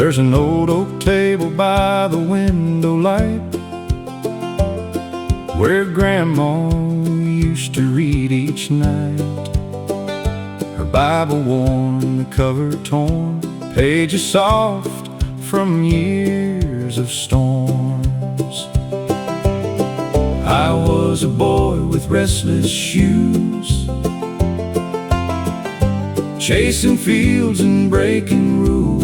There's an old oak table by the window light where Grandma used to read each night. Her Bible worn, the cover torn, pages soft from years of storms. I was a boy with restless shoes, chasing fields and breaking rules,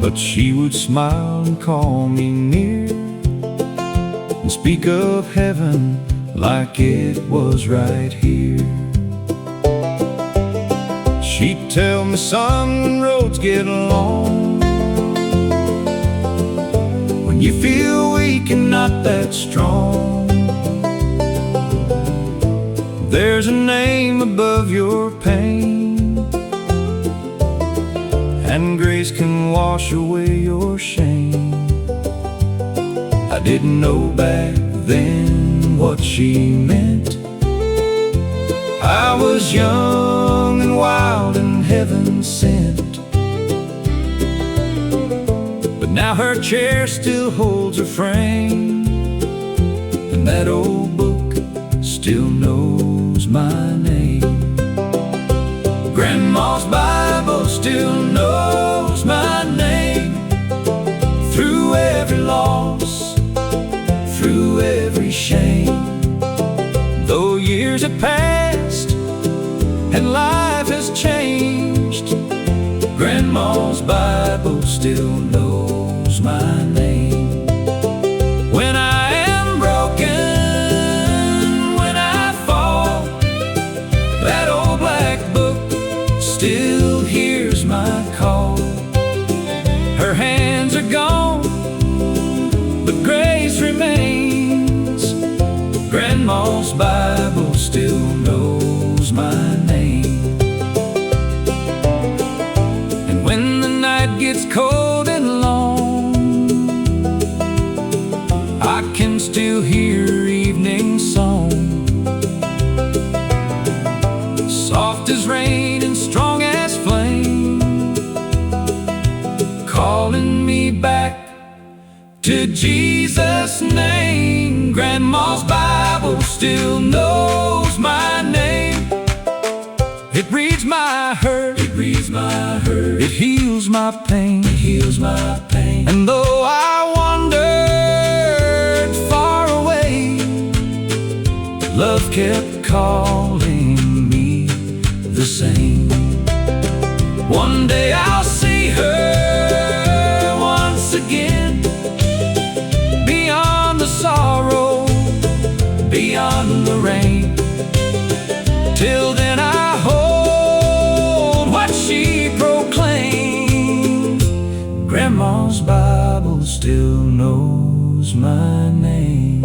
but she would smile and call me near and speak of heaven like it was right here. She'd tell me, son, when roads get long, when you feel weak and not that strong, there's a name above your pain, and grace can wash away your shame. I didn't know back then what she meant. I was young and wild and heaven sent. But now her chair still holds her frame, and that old book still knows my name. Grandma's Bible still knows my name. Through every loss, through every shame, though years have passed and life has changed, Grandma's Bible still knows my name. When I am broken, when I fall, that old black book still hears my call. Her hands are gone, but grace remains. Grandma's Bible still knows my name. And when the night gets cold and long, I can still hear her evening song, soft as rain and strong as flame, calling me back to Jesus' name. Grandma's Bible still knows my name. It reads my hurt, it reads my hurt, it heals my pain, it heals my pain. And though I wandered far away, love kept calling me the same. One day I'll see her once again, beyond the sorrow, beyond the rain. Till then I hold what she proclaimed. Grandma's Bible still knows my name.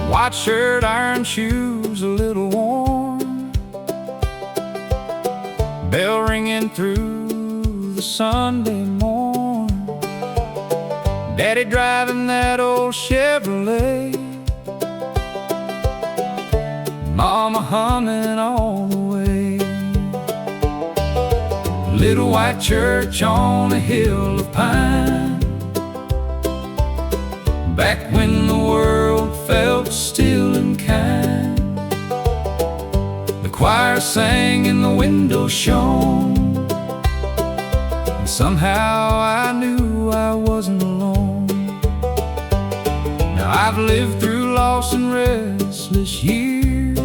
White shirt, iron shoes, a little worn, bell ringing through the Sunday morn, Daddy driving that old Chevrolet, Mama humming all the way. Little white church on a hill of pine, back when the world felt still and kind. The choir sang and the window shone, and somehow I knew I wasn't alone. Now I've lived through loss and restless years,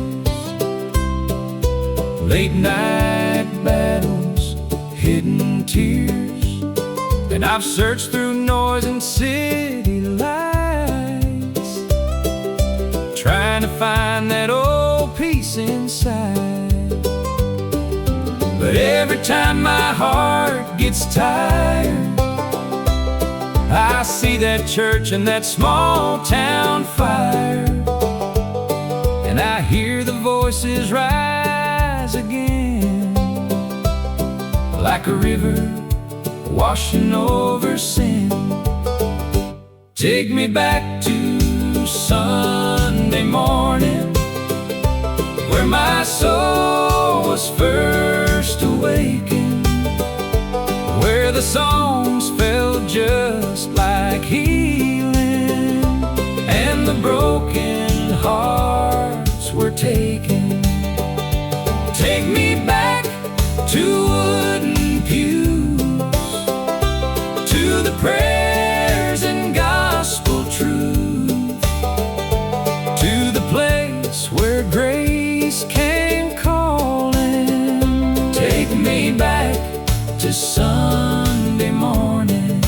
late night battles, hidden tears, and I've searched through noise and city lights, trying to find that old peace inside. But every time my heart gets tired, I see that church and that small town fire, and I hear the voices rise again, like a river washing over sin. Take me back to Sunday morning, where my soul was first awakened, where the songs felt just like healing, and the broken hearts were taken. Take me back to wooden pews, to the prayers and gospel truth, to the place where grace came calling. Take me back to Sunday morning.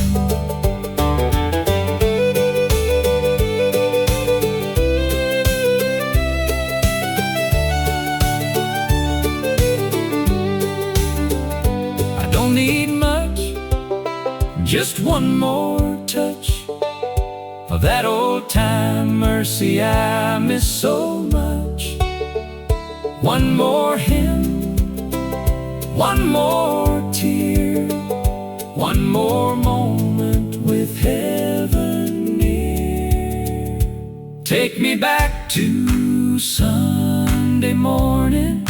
I don't need much, just one more touch of that old time mercy I miss so much. One more hymn, one more tear, one more moment with heaven near. Take me back to Sunday morning,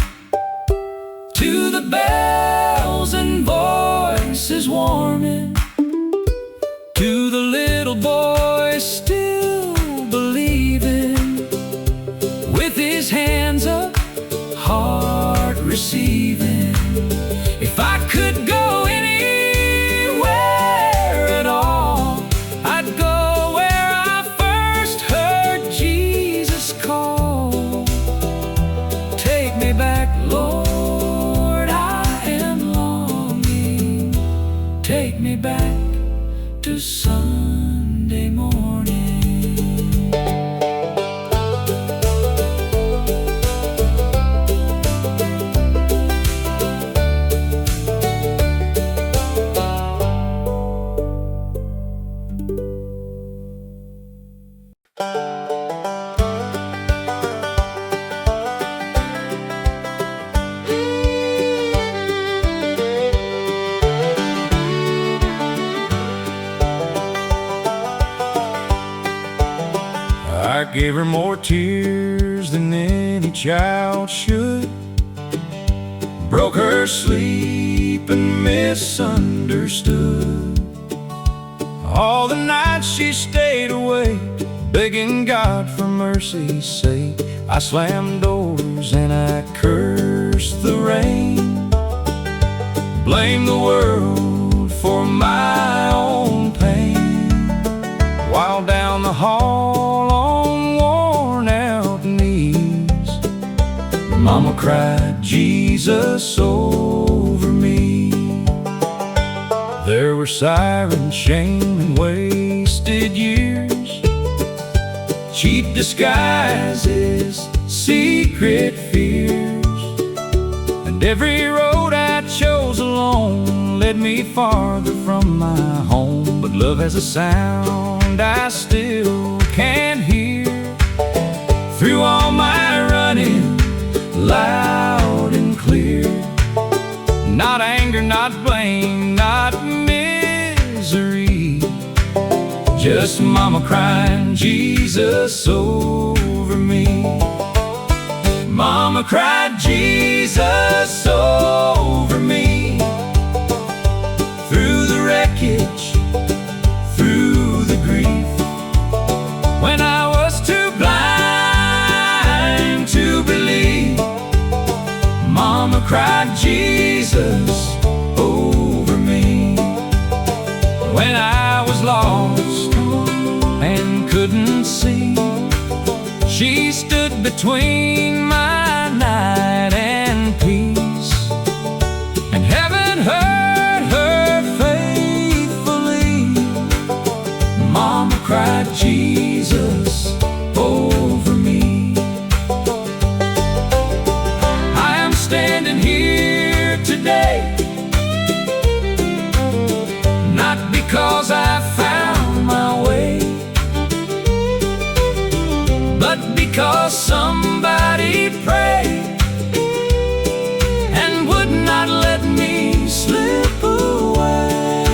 to the bells and voices warming, to the little boy still believing, with his hands up, heart receiving. If I could go anywhere at all, I'd go where I first heard Jesus call. Take me back, Lord, I am longing. Take me back to Sunday morning. I gave her more tears than any child should, broke her sleep and misunderstood. All the nights she stayed awake, begging God for mercy's sake. I slammed doors and I cursed the rain, blamed the world for my own pain, while down the hall on worn-out knees, Mama cried Jesus over me. There were sirens, shame, and wasted years, cheap disguises, secret fears, and every road I chose alone led me farther from my home. But love has a sound I still can't hear, through all my running, loud and clear. Not anger, not blame, not misery, just Mama crying Jesus over me. Mama cried Jesus over me, through the wreckage, through the grief, when I was too blind to believe. Mama cried Jesus over me, when I was lost and couldn't see. She stood between my night and peace, and heaven heard her faithfully. Mama cried Jesus over me. I am standing here today, not because I found 'cause somebody prayed and would not let me slip away.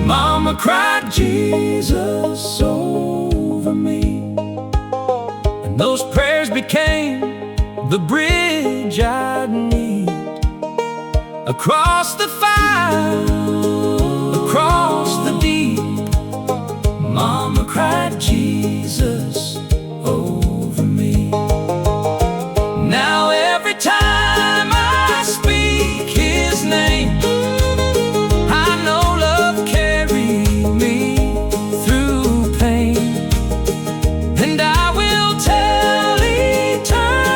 Mama cried Jesus over me, and those prayers became the bridge I'd need across the fire, across the deep. Mama cried Jesus over me. Now every time I speak His name, I know love carried me through pain, and I will tell eternity,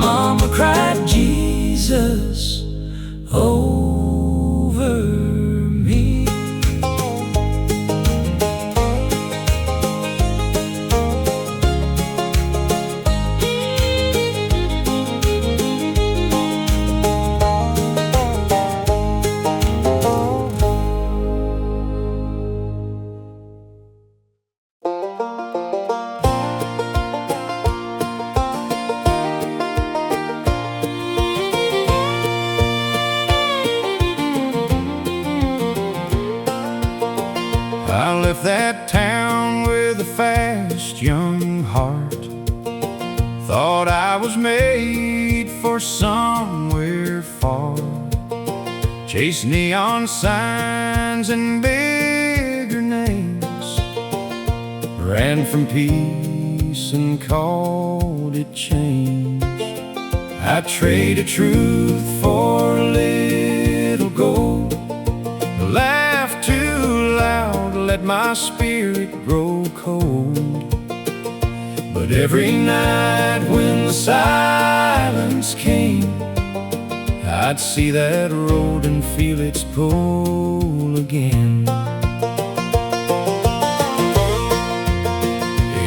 Mama cried Jesus over me. I left that town with a fast young heart. Thought I was made for somewhere far. Chased neon signs and bigger names. Ran from peace and called it change. I traded truth for a little gold. Laughed too loud, let my spirit grow cold. But every night when the silence came, I'd see that road and feel its pull again.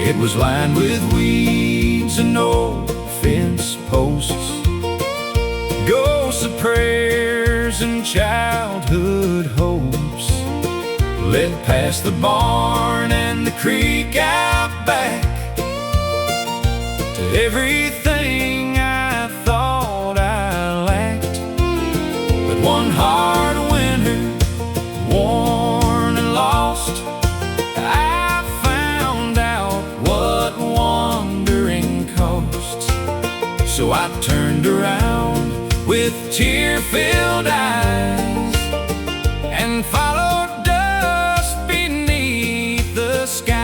It was lined with weeds and old fence posts, ghosts of prayers and childhood hopes. Led past the barn and the creek out back to everything I thought I lacked. But one hard winter, worn and lost, I found out what wandering costs. So I turned around with tear-filled eyes and followed dust beneath the sky.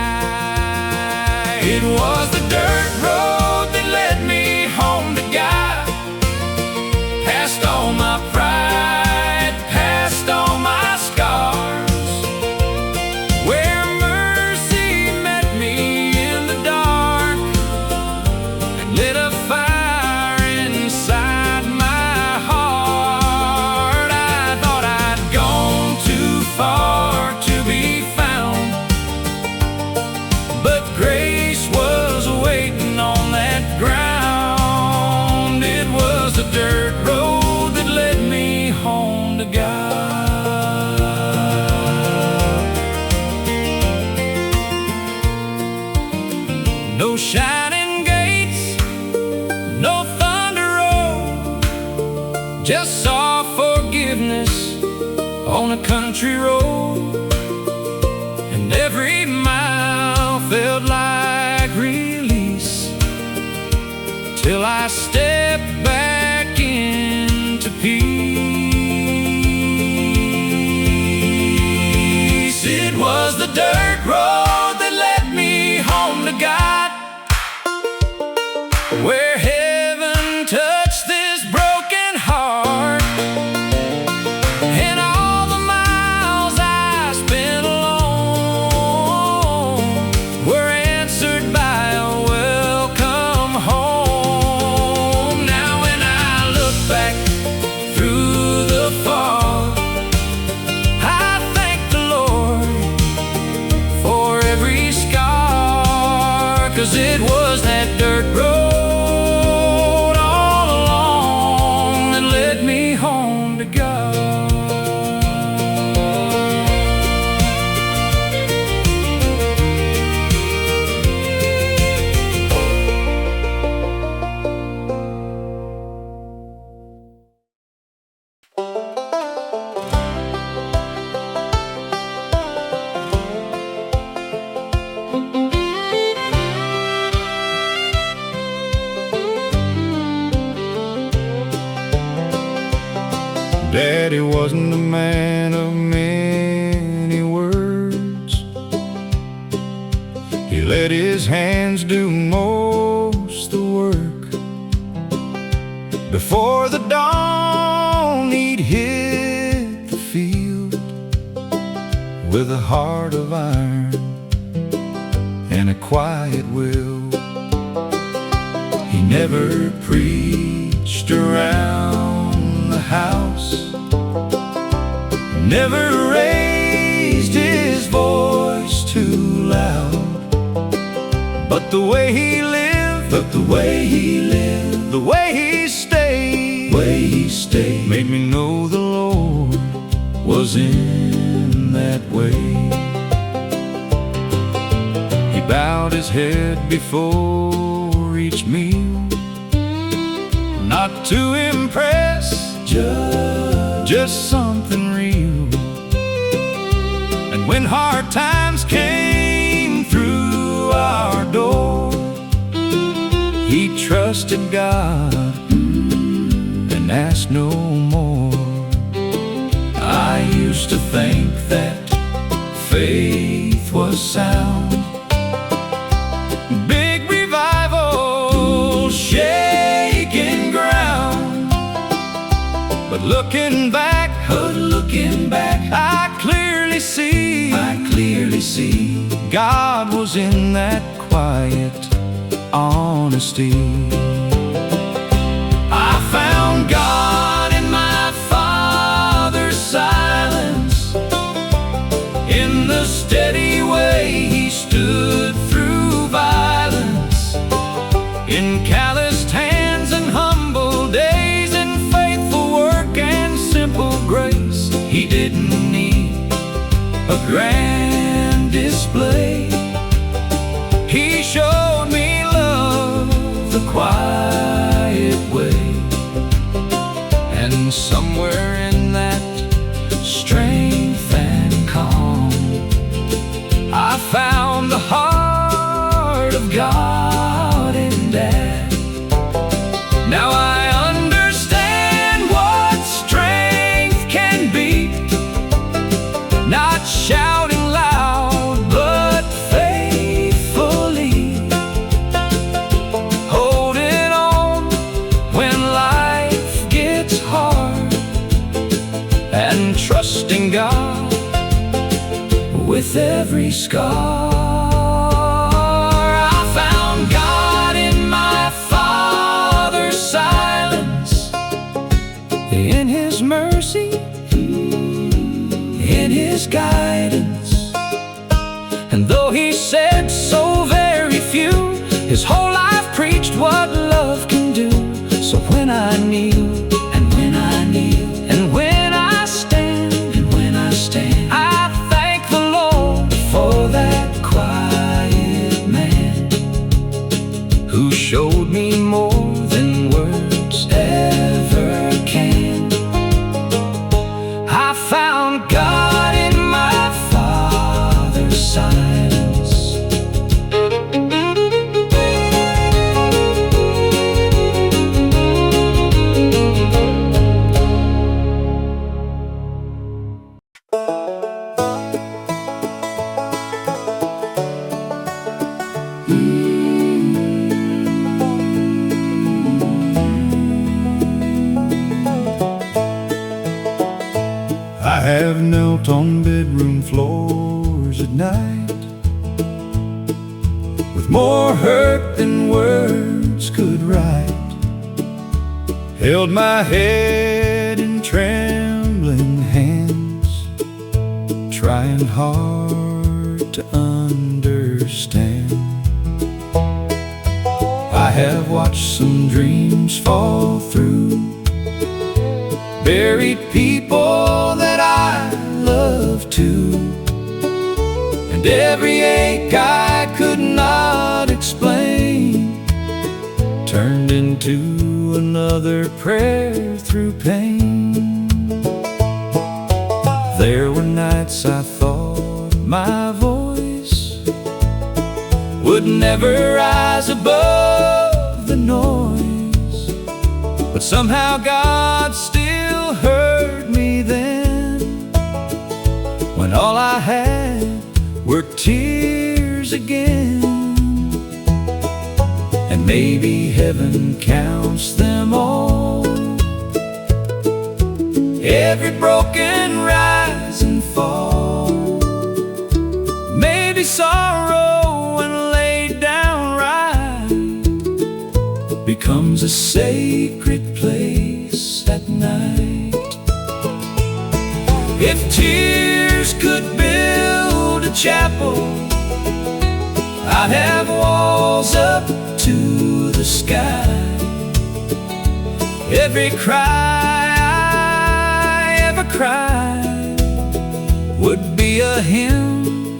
It was the dirt road that led me home to God, past all my pride, past all my scars, where mercy met me in the dark and lit a fire inside my heart. I thought I'd gone too far to be found, but grace was waiting on that ground. It was the dirt road that led me home to God. No shining gates, no thunder road, just saw forgiveness on a country road. And every mile felt like release, till I stepped back into peace. It was the dirt road that led me home to God, where heaven touched this broken heart. And all the miles I spent alone were answered by a welcome home. Now when I look back through the fog, I thank the Lord for every scar, 'cause it was that dirt road all along that led me home to God. with a heart of iron and a quiet will. He never preached around the house, never raised his voice too loud. But the way he lived, the way he stayed, made me know the Lord was in that way. He bowed his head before each meal, not to impress, just something real. And when hard times came through our door, he trusted God and asked no more. I used to think that faith was sound, big revival, shaking ground. But looking back, I clearly see God was in that quiet honesty. I found God in my Father's silence, in the steady way he stood through violence, in calloused hands and humble days, in faithful work and simple grace. He didn't need a grand display. He showed me love the quiet way. And somewhere in that strength and calm, I found the heart of God in Dad. Now I understand what strength can be, not shouting loud, but faithfully holding on when life gets hard, and trusting God with every scar. I found God in my Father's silence, in his mercy, in his guidance. And though he said so very few, his whole life preached what love can do. So when I kneel, and when I kneel, and when I stand, and when I stand, I thank the Lord for that quiet man who showed me more than words ever can. I found God in my Father's silence. I have knelt on bedroom floors at night, with more hurt than words could write, held my head in trembling hands, trying hard to understand. I have watched some dreams fall through, buried people that I love too, and every ache I could not explain turned into another prayer through pain. There were nights I thought my voice would never rise above the noise, but somehow God still heard me then, when all I had were tears again. And maybe heaven counts them all, every broken rise and fall. becomes a sacred place at night. If tears could build a chapel, I'd have walls up to the sky. Every cry I ever cried would be a hymn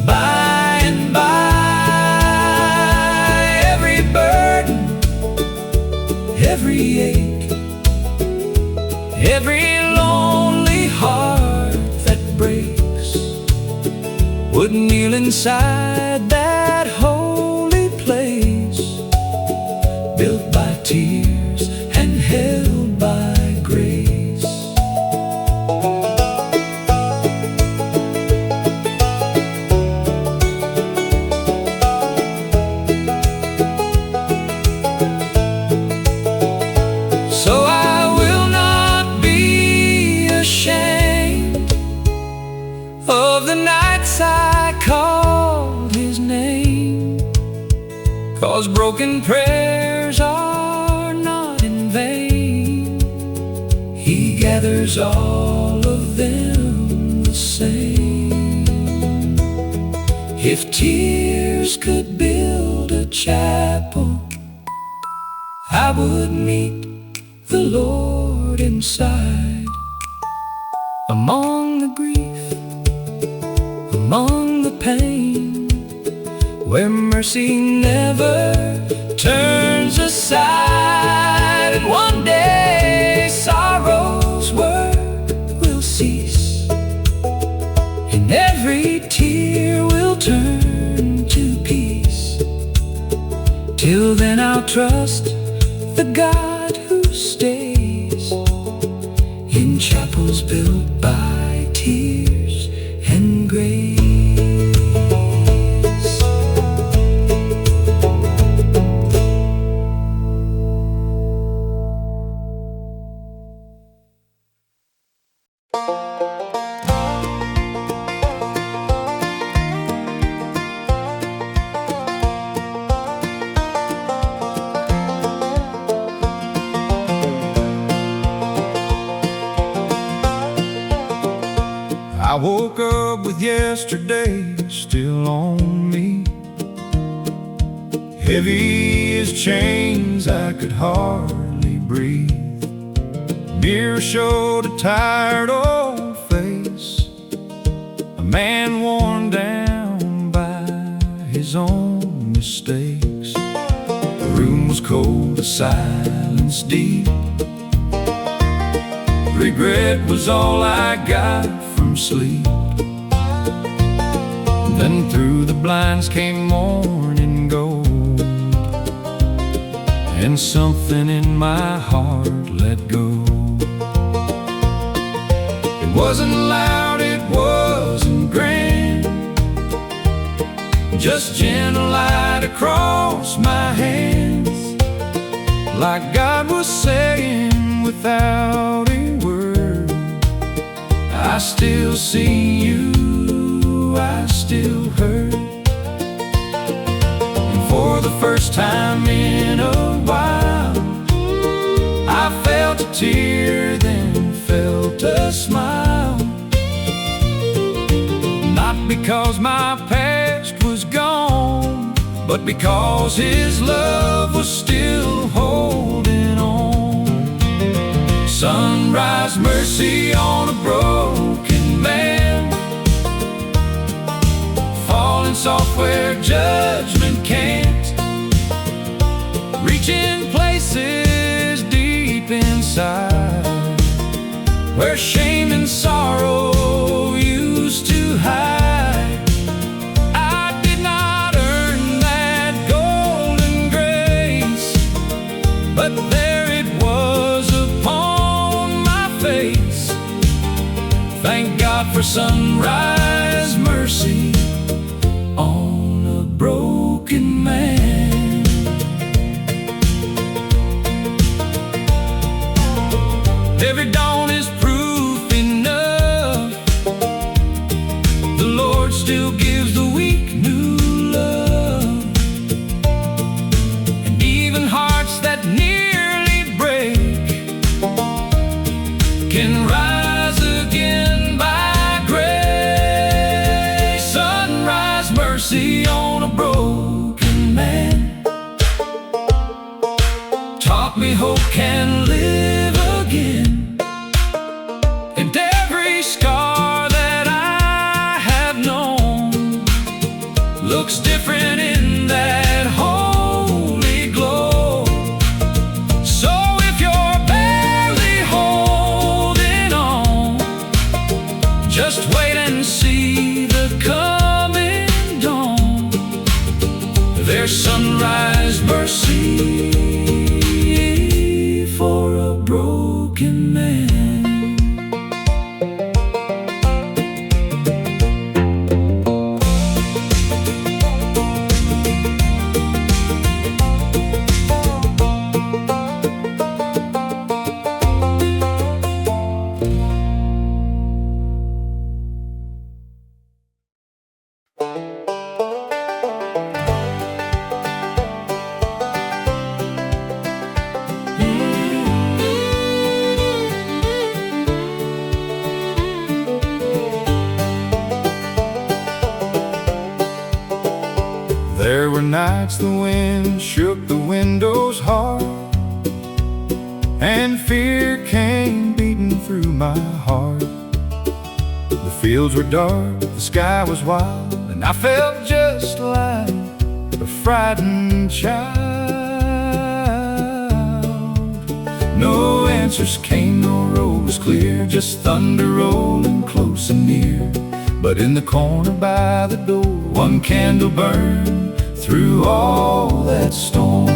by and by. Every burden, every ache, every lonely heart that breaks would kneel inside that holy place, built by tears and held by grace. So I will not be ashamed of the nights I called His name, 'cause broken prayers are not in vain. He gathers all of them the same. If tears could build a chapel, I would meet the Lord inside, among the grief, among the pain, where mercy never turns aside. And one day sorrow's work will cease, and every tear will turn to peace. Till then I'll trust the God who stays in chapels built by tears and grace. I woke up with yesterday still on me, heavy as chains, I could hardly breathe. Mirror showed a tired old face, a man worn down by his own mistakes. The room was cold, the silence deep. Regret was all I got from sleep. Then through the blinds came morning gold, and something in my heart let go. It wasn't loud, it wasn't grand, just gentle light across my hands, like God was saying without a word, I still see you, I still hurt. And for the first time in a while, I felt a tear, then felt a smile. Not because my past was gone, but because His love was still holding on. Sunrise mercy on a broken man, falling soft where judgment can't, reaching places deep inside, where shame and sorrow used to hide. I did not earn that golden grace, but there it was upon my face. Thank God for sunrise mercy on a broken man. Every dawn is proof enough, the Lord still gives the weak new love. And even hearts that looks different in that holy glow. So if you're barely holding on, just wait and see the coming dawn. There's sunrise mercy for a broken man. There were nights the wind shook the windows hard, and fear came beating through my heart. The fields were dark, the sky was wild, and I felt just like a frightened child. No answers came, no road was clear, just thunder rolling close and near. But in the corner by the door, one candle burned through all that storm.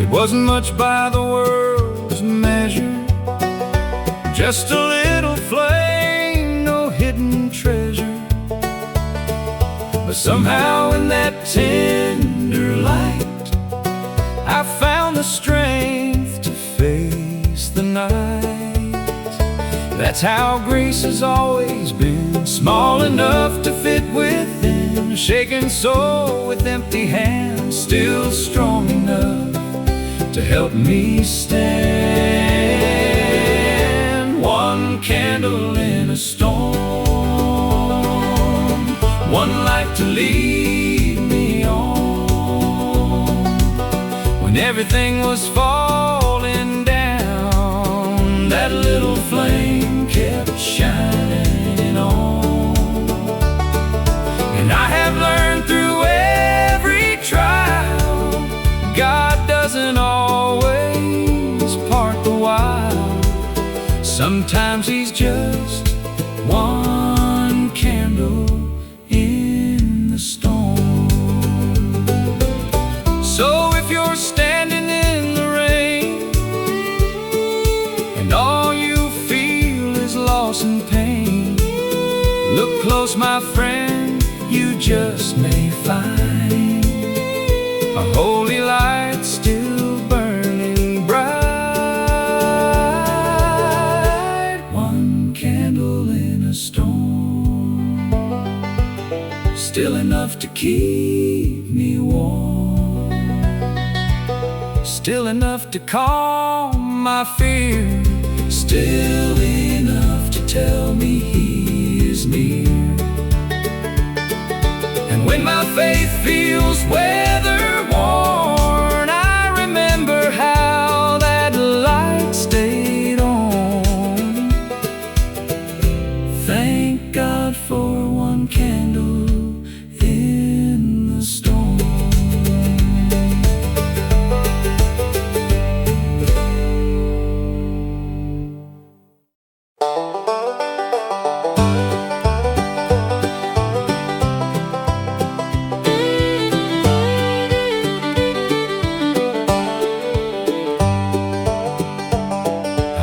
It wasn't much by the world's measure, just a little flame, no hidden treasure. But somehow in that tender light, I found the strength to face the night. That's how grace has always been, small enough to fit within a shaken soul with empty hands, still strong enough to help me stand. One candle in a storm, one light to lead me on. When everything was falling down, that little flame kept shining on. And I have learned through every trial, God doesn't always part the while. Sometimes He's just one candle in the storm. So if you're standing in the rain, and all you feel is loss and pain, look close, my friend, you just may find a holy light still burning bright. One candle in a storm, still enough to keep me warm, still enough to calm my fear, still enough to tell me He is near. And when my faith feels weather worn, I remember how that light stayed on. Thank God for one candle in the storm.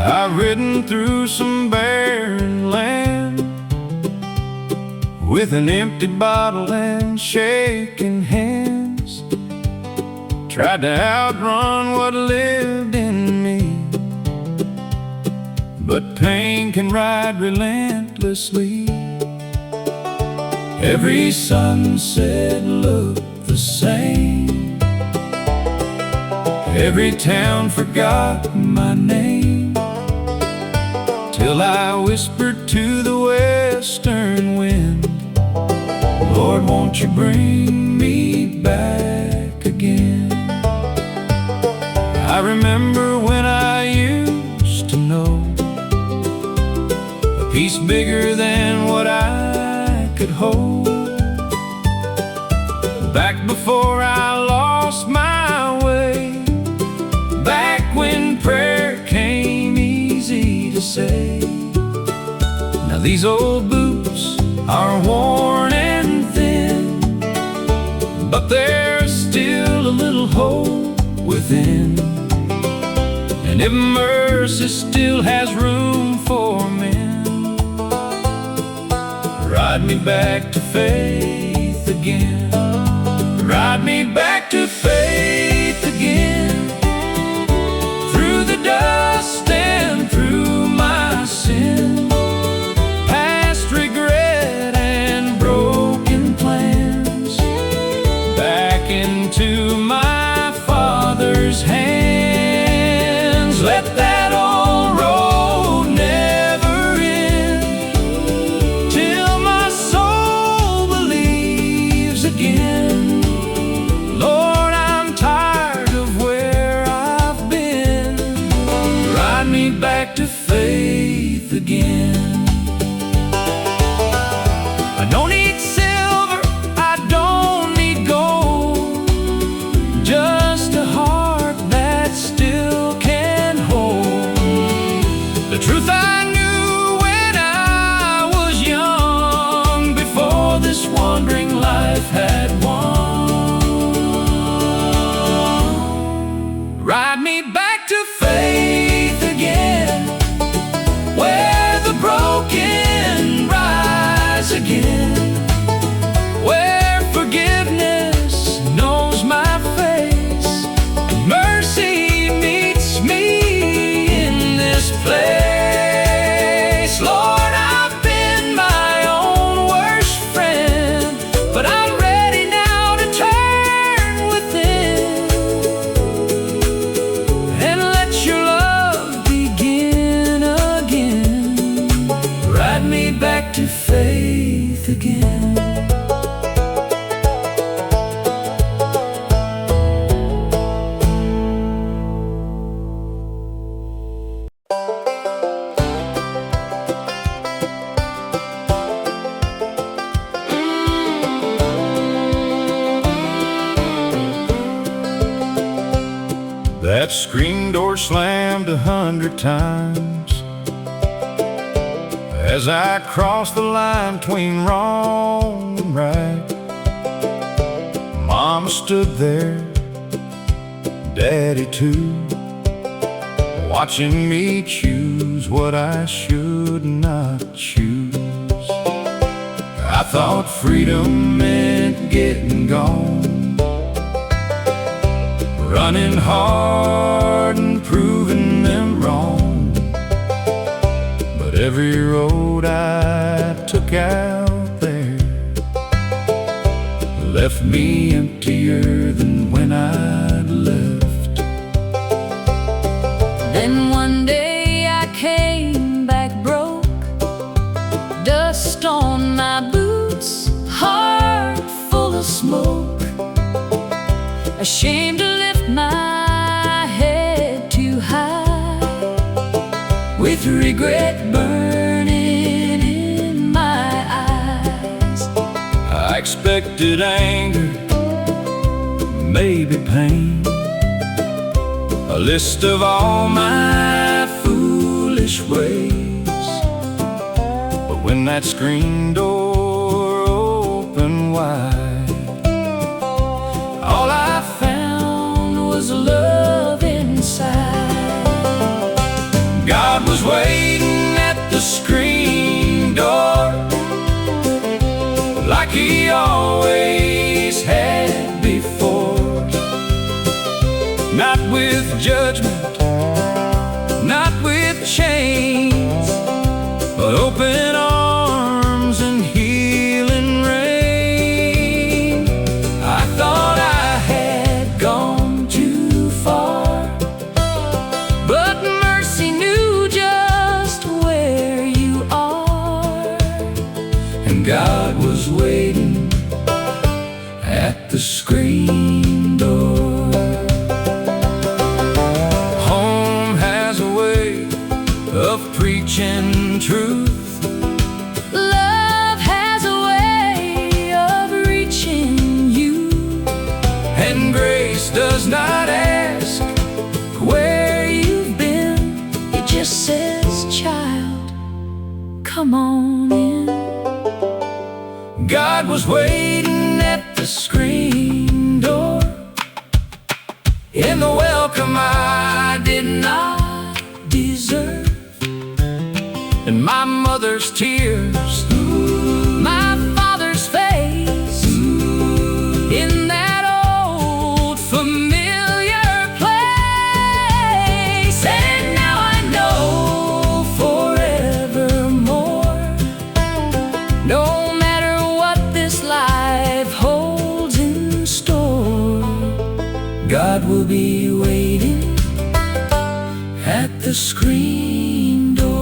I've ridden through some barren land with an empty bottle and shaking hands. Tried to outrun what lived in me, but pain can ride relentlessly. Every sunset looked the same, every town forgot my name, till I whispered to the western wind, Lord, won't you bring me back again? I remember when I used to know a peace bigger than could hold. Back before I lost my way, back when prayer came easy to say. Now these old boots are worn and thin, but there's still a little hope within. And if mercy still has room for men, ride me back to faith again. Ride me back to faith again. Through the dust and through my sin, past regret and broken plans, back into my Father's hands. Let that old road never end, till my soul believes again. Lord, I'm tired of where I've been. Ride me back to faith again. I don't need silver, I don't need gold, just a heart that still can hold the truth I knew when I was young, before this wandering life had won. Ride me back to faith again, where the broken rise again, where forgiveness knows my face, and mercy meets me in this place. Lord, I've been my own worst friend, but I'm ready now to turn within and let your love begin again. Ride me back to faith again. That screen door slammed 100 times as I crossed the line between wrong and right. Mama stood there, Daddy too, watching me choose what I should not choose. I thought freedom meant getting gone, running hard and proving them wrong. But every road I took out there left me emptier than when I'd left. Then one day I came back broke, dust on my boots, heart full of smoke, ashamed to lift my head too high, with regret burning in my eyes. I expected anger, maybe pain, a list of all my foolish ways. But when that screen door opened wide, all I found was love inside. God was waiting at the screen door, like He always had before. Not with judgment, not with chains, but open arms and healing rain. I thought I had gone too far, but mercy knew just where you are. And God was waiting at the screen door. Of preaching truth, love has a way come on in. God was waiting at the screen door, in the welcome I did not deserve. And my mother's tears, my father's face, in that old familiar place. And now I know forevermore, no matter what this life holds in store, God will be waiting at the screen door.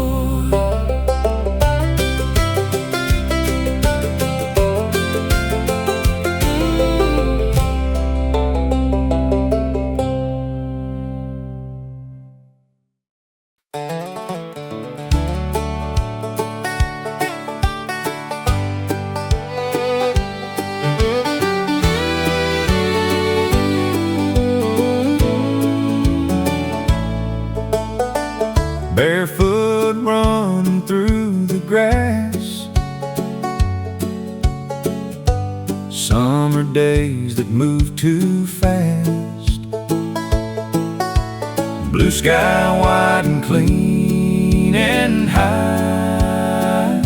Barefoot running through the grass, summer days that move too fast, blue sky wide and clean and high,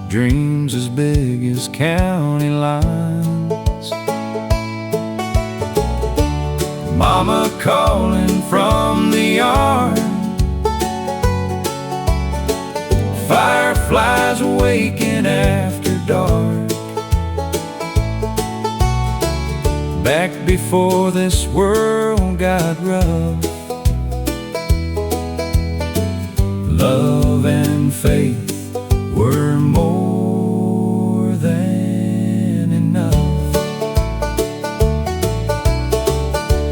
dreams as big as county lines, mama calling from the yard, fireflies awaken after dark. Back before this world got rough, love and faith were more than enough.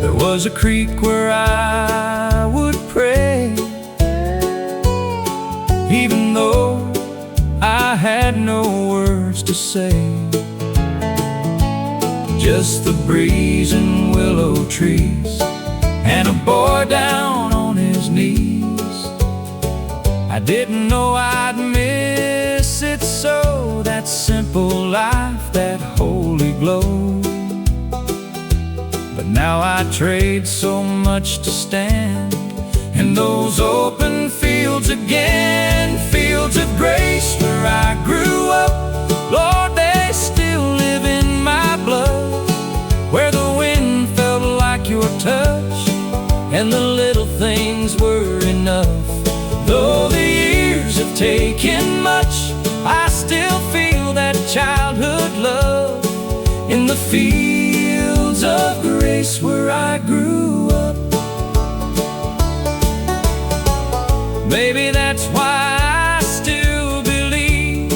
There was a creek where I would pray, even though I had no words to say. Just the breeze and willow trees, and a boy down on his knees. I didn't know I'd miss it so, that simple life, that holy glow. But now I trade so much to stand in those open fields again, fields of grace where I grew up. Lord, they still live in my blood, where the wind felt like your touch, and the little things were enough. Though the years have taken much, I still feel that childhood love in the fields of grace where I grew up. Maybe that's why I still believe,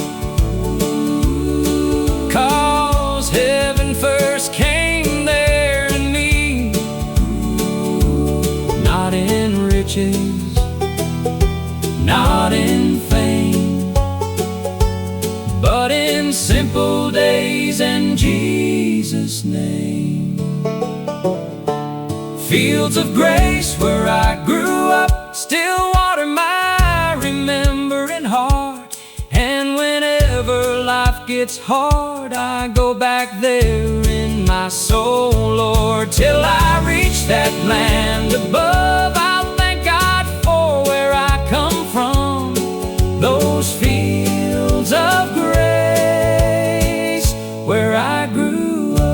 'cause heaven first came there in me. Not in riches, not in fame, but in simple days and Jesus' name. Fields of grace where I grew up, still water my remembering heart. And whenever life gets hard, I go back there in my soul, Lord, till I reach that land above. I'll thank God for where I come from, those fields of grace where I grew up.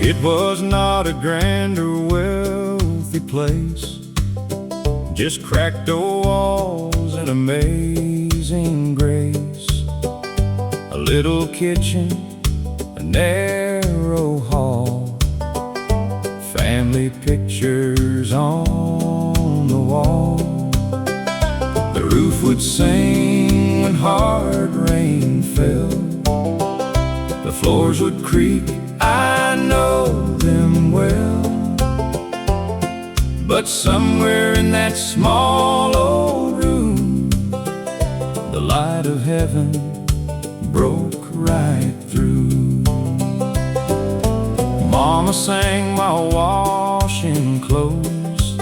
It was not a grand or wealthy place, just cracked old walls and amazing grace. A little kitchen, a narrow hall, family pictures on the wall. The roof would sing when hard rain fell. The floors would creak, I know them well. But somewhere in that small old room, the light of heaven broke right through. Mama sang while washing clothes.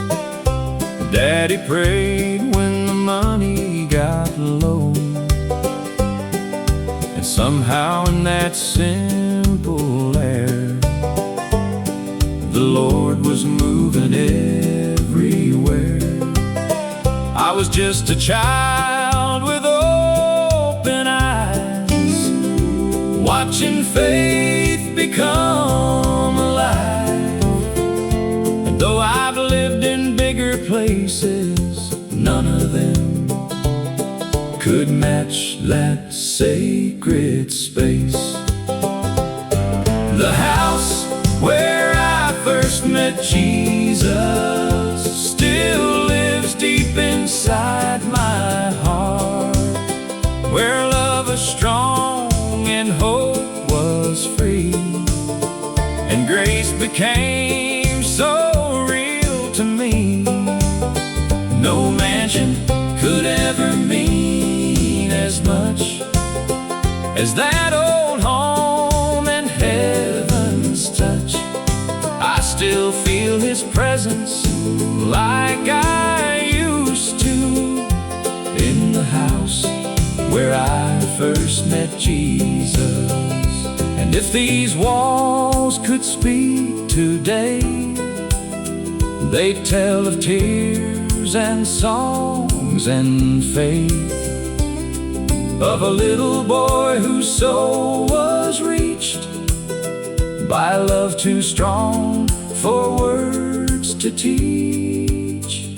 Daddy prayed when the money got low. And somehow in that simple air, the Lord was moving everywhere. I was just a child with open eyes, watching faith become alive. And though I've lived in bigger places, none of them could match that sacred space. The house where I first met Jesus still lives deep inside my heart, where love was strong and hope was free, and grace became so real to me. No mansion could ever mean as much as that old home and heaven's touch. I still feel His presence like I used to in the house where I first met Jesus. And if these walls could speak today, they'd tell of tears and songs and faith, of a little boy whose soul was reached by love too strong for words to teach.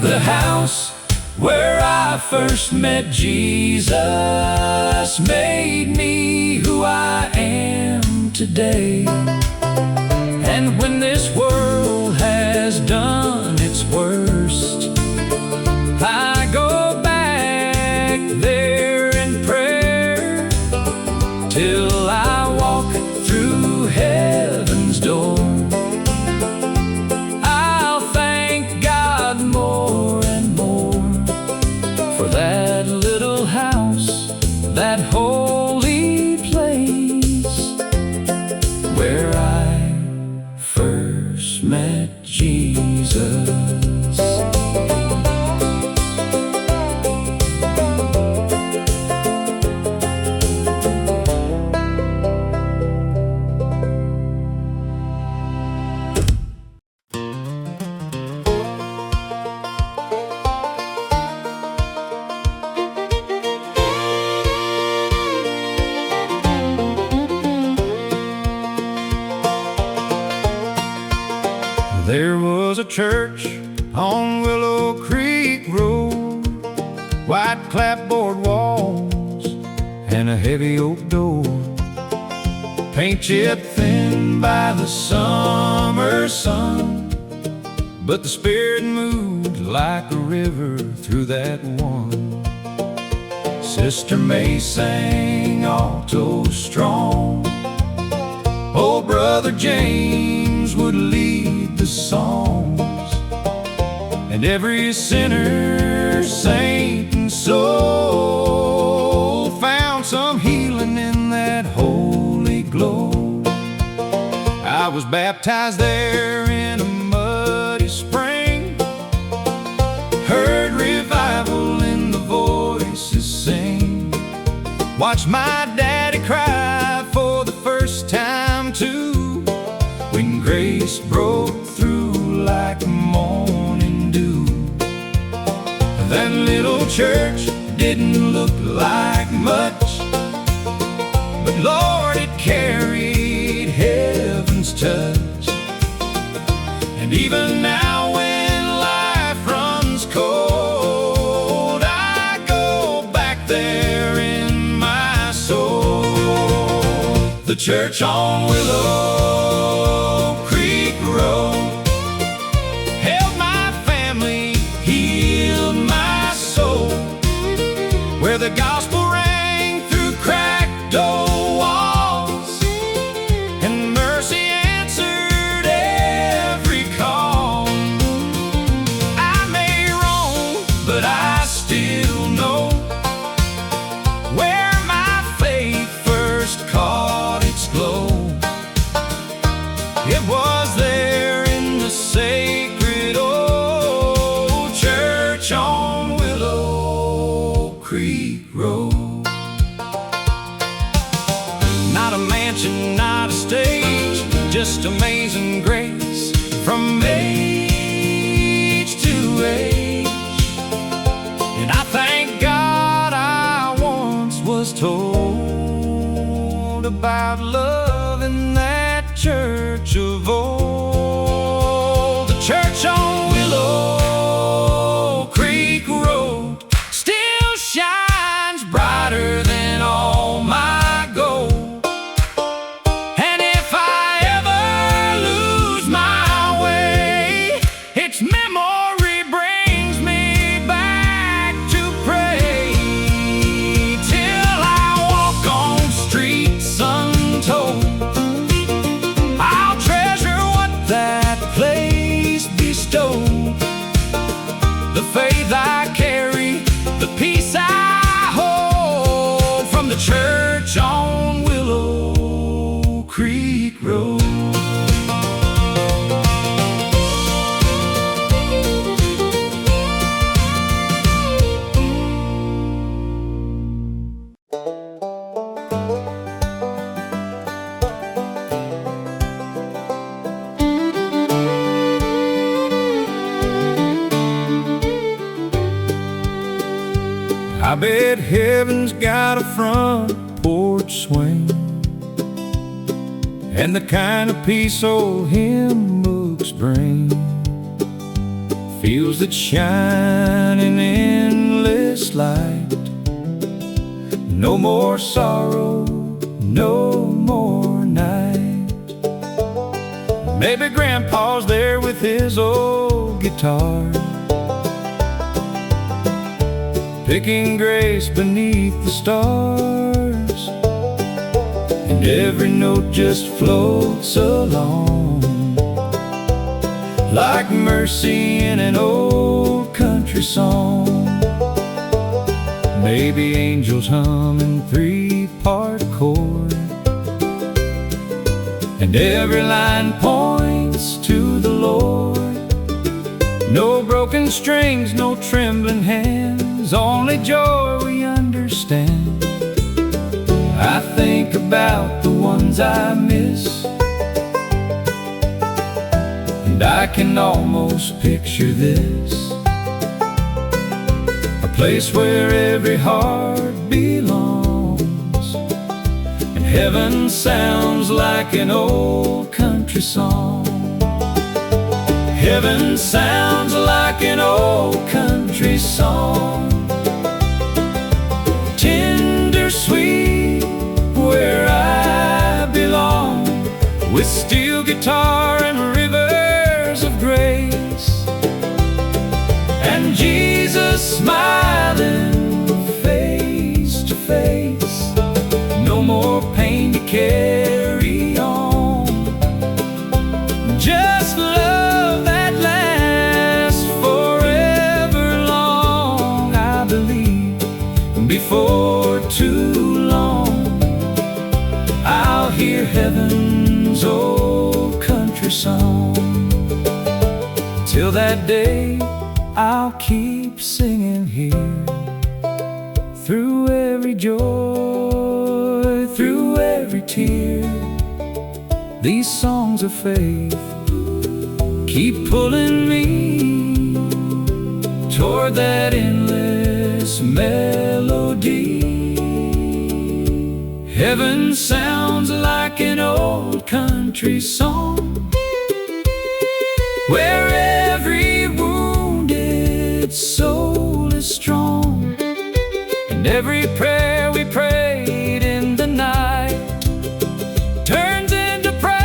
The house where I first met Jesus made me who I am today. And when this world has done its worst, I go back there in prayer till I walk through heaven's door. I'll thank God more and more for that little house, that holy place where I first met Jesus. There was a church on Willow Creek Road, white clapboard walls and a heavy oak door, paint chipped thin by the summer sun. But the Spirit moved like a river through that one. Sister May sang alto strong, old Brother James would lead the songs, and every sinner, saint and soul found some healing in that holy glow. I was baptized there in a muddy spring, heard revival in the voices sing, watched my daddy cry for the first time too, when grace broke through like morning dew. That little church didn't look like much, but Lord, it carried heaven's touch. And even now when life runs cold, I go back there in my soul. The church on Willow Creek Road, just amazing grace from age to age. And I thank God I once was told about love in that church of old. The church on Willow Creek Road still shines brighter than all my gold. And if I ever lose my way, its memory brings me back to pray. Till I walk on streets untold, I'll treasure what that place bestowed. The faith I carry, the peace I hold, from the church on Willow Creek Road. I bet heaven's got a front porch swing, and the kind of peace old hymn books bring, fields that shine in endless light. No more sorrow, no more night. Maybe Grandpa's there with his old guitar, picking grace beneath the stars, and every note just floats along like mercy in an old country song. Maybe angels hum in three-part chord, and every line points to the Lord. No broken strings, no trembling hands, only joy we understand. I think about the ones I miss, and I can almost picture this, a place where every heart belongs, and heaven sounds like an old country song. Heaven sounds like an old country song, tender sweet where I belong, with steel guitar and rivers of grace, and Jesus smiling face to face. No more pain to carry on, just love that lasts forever long. I believe before too long I'll hear heaven's old country song. Till that day I'll keep singing here, through every joy, through every tear. These songs of faith keep pulling me toward that endless melody. Heaven sounds like an old country song, where every wounded soul is strong, and every prayer we prayed in the night turns into praise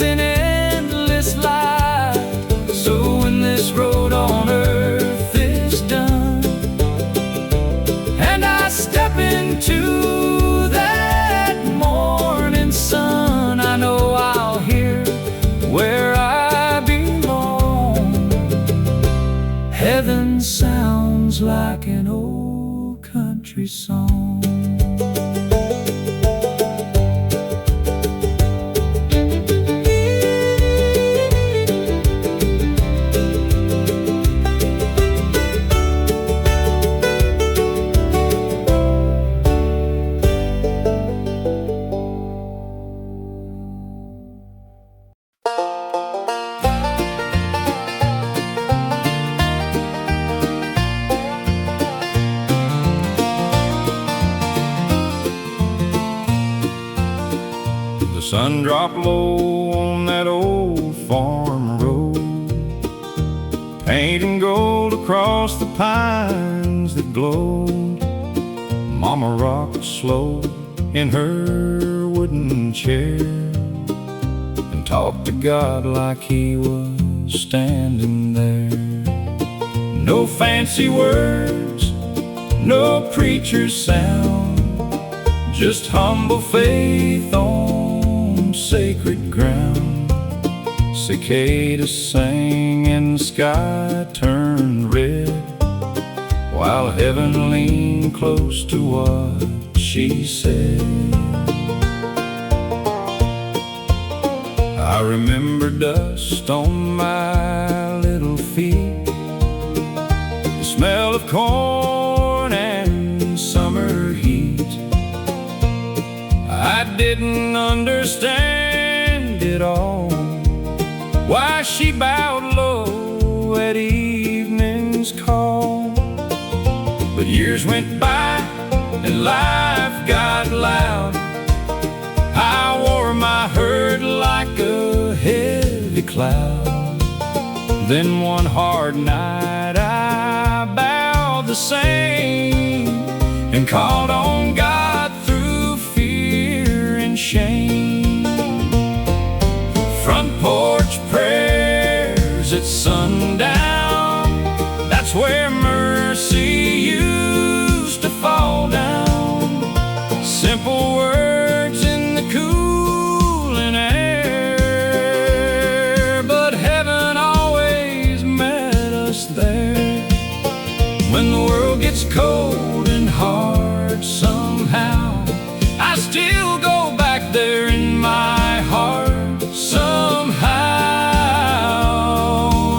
in endless light. So when this road on earth is done, and I step into that morning sun, I know I'll hear where I belong. Heaven sounds like an old The sun dropped low on that old farm road, painting gold across the pines that glowed. Mama rocked slow in her wooden chair and talked to God like he was standing there. No fancy words, no preacher's sound, just humble faith on sacred ground. Cicadas sang and the sky turned red, while heaven leaned close to what she said. I remember dust on my little feet, the smell of corn and summer heat. I didn't understand it all, why she bowed low at evening's call. But years went by and life got loud. I wore my hurt like a heavy cloud. Then one hard night I bowed the same and called on God through fear and shame. Front porch prayers at sundown, that's where mercy used to fall down. Simple words in the cooling air, but heaven always met us there. When the world gets cold and hard somehow, I still go back there in my heart somehow,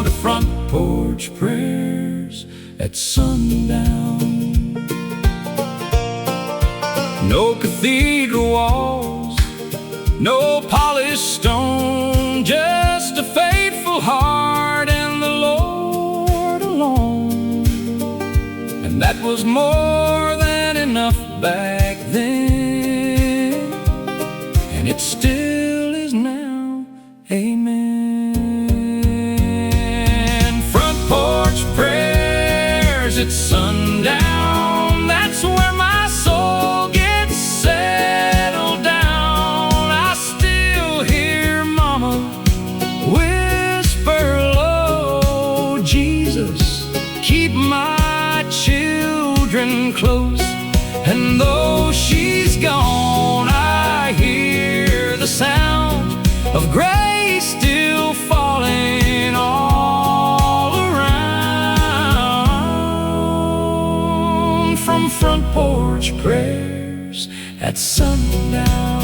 to front porch prayers at sundown. No cathedral walls, no polished stone, just a faithful heart and the Lord alone. And that was more than enough back then, and it still is now. Amen. Front porch prayers at sundown, that's where my soul gets settled down. I still hear Mama whisper low, Jesus, keep my children close. And though she's gone, I hear the sound of grace still falling all around. From front porch prayers at sundown.